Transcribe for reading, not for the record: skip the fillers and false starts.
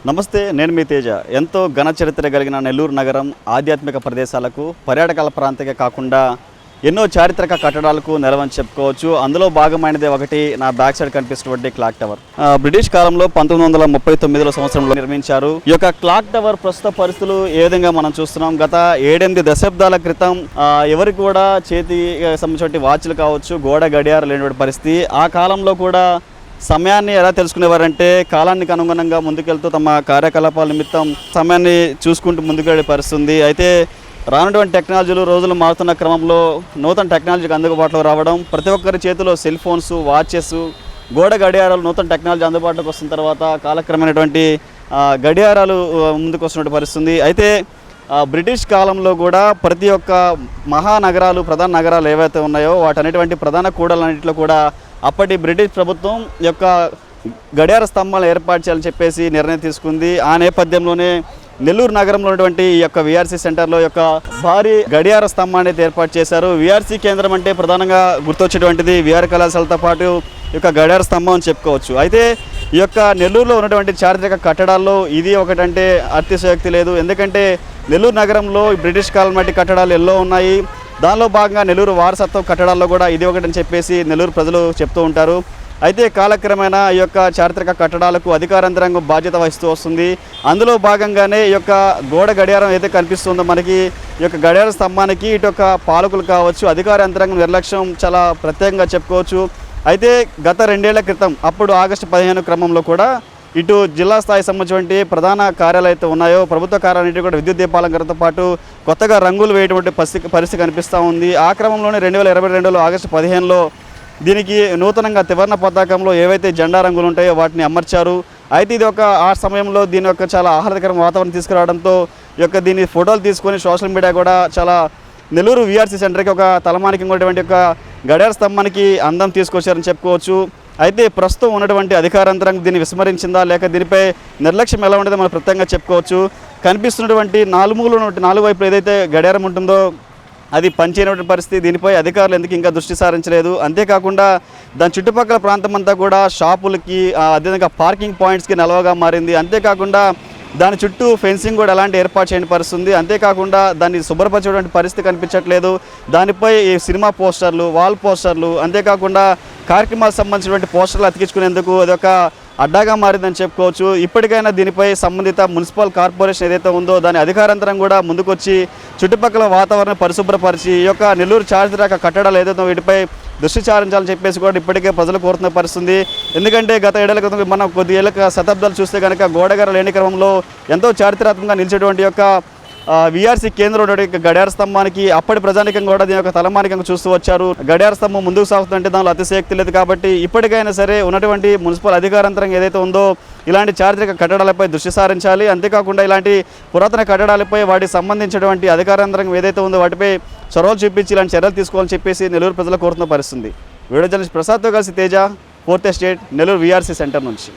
నమస్తే, నేను మీ తేజ. ఎంతో ఘన చరిత్ర కలిగిన నెల్లూరు నగరం ఆధ్యాత్మిక ప్రదేశాలకు, పర్యాటకాల ప్రాంతంగా కాకుండా ఎన్నో చారిత్రక కట్టడాలకు నెలవని చెప్పుకోవచ్చు. అందులో భాగమైనదే ఒకటి నా బ్యాక్ సైడ్ కనిపిస్తున్నటువంటి క్లాక్ టవర్. బ్రిటిష్ కాలంలో 1939 సంవత్సరంలో నిర్మించారు. ఈ యొక్క క్లాక్ టవర్ ప్రస్తుత పరిస్థితులు ఏ విధంగా మనం చూస్తున్నాం. గత 7-8 దశాబ్దాల క్రితం ఎవరికి కూడా చేతి సంబంధించిన వాచ్లు కావచ్చు, గోడ గడియారం లేనటువంటి పరిస్థితి. ఆ కాలంలో కూడా సమయాన్ని ఎలా తెలుసుకునేవారంటే కాలానికి అనుగుణంగా ముందుకెళ్తూ తమ కార్యకలాపాల నిమిత్తం సమయాన్ని చూసుకుంటూ ముందుకెళ్ళే పరిస్థితుంది. అయితే రానటువంటి టెక్నాలజీలు రోజులు మారుతున్న క్రమంలో నూతన టెక్నాలజీకి అందుబాటులో రావడం, ప్రతి ఒక్కరి చేతిలో సెల్ ఫోన్స్, వాచెస్, గోడ గడియారాలు నూతన టెక్నాలజీ అందుబాటులోకి వస్తున్న తర్వాత కాలక్రమైనటువంటి గడియారాలు ముందుకు వస్తున్నటువంటి పరిస్థితుంది. అయితే బ్రిటిష్ కాలంలో కూడా ప్రతి ఒక్క మహానగరాలు, ప్రధాన నగరాలు ఏవైతే ఉన్నాయో వాటన్నిటువంటి ప్రధాన కూడలన్నింటిలో కూడా అప్పటి బ్రిటిష్ ప్రభుత్వం యొక్క గడియార స్తంభాలు ఏర్పాటు చేయాలని చెప్పేసి నిర్ణయం తీసుకుంది. ఆ నేపథ్యంలోనే నెల్లూరు నగరంలో ఉన్నటువంటి ఈ యొక్క విఆర్సీ సెంటర్లో యొక్క భారీ గడియార స్తంభాన్ని అయితే ఏర్పాటు చేశారు. విఆర్సీ కేంద్రం అంటే ప్రధానంగా గుర్తొచ్చేటువంటిది విఆర్ కళాశాలతో పాటు ఈ యొక్క గడియార స్తంభం అని చెప్పుకోవచ్చు. అయితే ఈ యొక్క నెల్లూరులో ఉన్నటువంటి చారిత్రక కట్టడాల్లో ఇది ఒకటంటే అతిశయోక్తి లేదు. ఎందుకంటే నెల్లూరు నగరంలో బ్రిటిష్ కాలం నాటి కట్టడాలు ఎన్నో ఉన్నాయి. దానిలో భాగంగా నెల్లూరు వారసత్వ కట్టడాల్లో కూడా ఇది ఒకటని చెప్పేసి నెల్లూరు ప్రజలు చెప్తూ ఉంటారు. అయితే కాలక్రమేణా ఈ యొక్క చారిత్రక కట్టడాలకు అధికార యంత్రాంగం బాధ్యత వహిస్తూ వస్తుంది. అందులో భాగంగానే ఈ యొక్క గోడ గడియారం ఏదైతే కనిపిస్తుందో మనకి, ఈ యొక్క గడియార స్తంభానికి ఇటు యొక్క పాలకులు కావచ్చు, అధికార యంత్రాంగం నిర్లక్ష్యం చాలా ప్రత్యేకంగా చెప్పుకోవచ్చు. అయితే గత 2 ఏళ్ల క్రితం అప్పుడు ఆగస్టు 15 క్రమంలో కూడా ఇటు జిల్లా స్థాయి సంబంధించినటువంటి ప్రధాన కార్యాలయాలు అయితే ఉన్నాయో ప్రభుత్వ కార్యాలన్నింటి కూడా విద్యుత్ దీపాలంకరణతో పాటు కొత్తగా రంగులు వేయటువంటి పరిస్థితి కనిపిస్తూ ఉంది. ఆ క్రమంలోనే 2022 ఆగస్టు 15లో దీనికి నూతనంగా త్రివర్ణ పతాకంలో ఏవైతే జెండా రంగులు ఉంటాయో వాటిని అమర్చారు. అయితే ఇది ఆ సమయంలో దీని యొక్క చాలా ఆహ్లాదకరమైన వాతావరణం తీసుకురావడంతో దీని ఫోటోలు తీసుకొని సోషల్ మీడియా కూడా చాలా నెల్లూరు విఆర్సీ సెంటర్కి ఒక తలమానికి ఉన్నటువంటి ఒక గడియార స్తంభానికి అందం తీసుకొచ్చారని చెప్పుకోవచ్చు. అయితే ప్రస్తుతం ఉన్నటువంటి అధికార యంత్రాంగం దీన్ని విస్మరించిందా లేక దీనిపై నిర్లక్ష్యం ఎలా ఉండదో మనం ప్రత్యేకంగా చెప్పుకోవచ్చు. కనిపిస్తున్నటువంటి నాలుగు వైపులు ఏదైతే గడియారం ఉంటుందో అది పనిచేయనటువంటి పరిస్థితి. దీనిపై అధికారులు ఎందుకు ఇంకా దృష్టి సారించలేదు. అంతేకాకుండా దాని చుట్టుపక్కల ప్రాంతం అంతా కూడా షాపులకి, అదేవిధంగా పార్కింగ్ పాయింట్స్కి నిలవగా మారింది. అంతేకాకుండా దాని చుట్టూ ఫెన్సింగ్ కూడా ఎలాంటి ఏర్పాటు చేయని పరిస్థితుంది. అంతేకాకుండా దాన్ని శుభ్రపరచేటువంటి పరిస్థితి కనిపించట్లేదు. దానిపై సినిమా పోస్టర్లు, వాల్ పోస్టర్లు, అంతేకాకుండా కార్యక్రమాలకు సంబంధించినటువంటి పోస్టర్లు అతికించుకునేందుకు అదొక అడ్డాగా మారిందని చెప్పుకోవచ్చు. ఇప్పటికైనా దీనిపై సంబంధిత మున్సిపల్ కార్పొరేషన్ ఏదైతే ఉందో దాని అధికారంతరం కూడా ముందుకొచ్చి చుట్టుపక్కల వాతావరణం పరిశుభ్రపరిచి ఈ యొక్క నెల్లూరు చారిత్రక కట్టడాలు ఏదైతే వీటిపై దృష్టి సారించాలని చెప్పేసి కూడా ఇప్పటికే ప్రజలు కోరుతున్న పరిస్థితుంది. ఎందుకంటే గత 7 ఏళ్ల క్రితం మనం కొద్ది ఏళ్ళ శతాబ్దాలు చూస్తే కనుక గోడగార లేని క్రమంలో ఎంతో చారిత్రాత్మకంగా నిలిచేటువంటి యొక్క విఆర్సీ కేంద్రం గడియార స్తంభానికి అప్పటి ప్రజానికం కూడా దీని యొక్క తలమానికంగా చూస్తూ వచ్చారు. గడియార స్తంభం ముందుకు సాగుతుందంటే దానిలో అతిశయోక్తి లేదు. కాబట్టి ఇప్పటికైనా సరే ఉన్నటువంటి మున్సిపల్ అధికారంతరం ఏదైతే ఉందో ఇలాంటి చారిత్రక కట్టడాలపై దృష్టి సారించాలి. అంతేకాకుండా ఇలాంటి పురాతన కట్టడాలపై వాటికి సంబంధించినటువంటి అధికారంతరం ఏదైతే ఉందో వాటిపై చొరవలు చూపించి ఇలాంటి చర్యలు తీసుకోవాలని చెప్పేసి నెల్లూరు ప్రజలు కోరుతున్న పరిస్థితుంది. వీడియో జర్నలిస్ట్ ప్రసాద్తో కలిసి Teja, 4th estate, Nellore VRC centre నుంచి.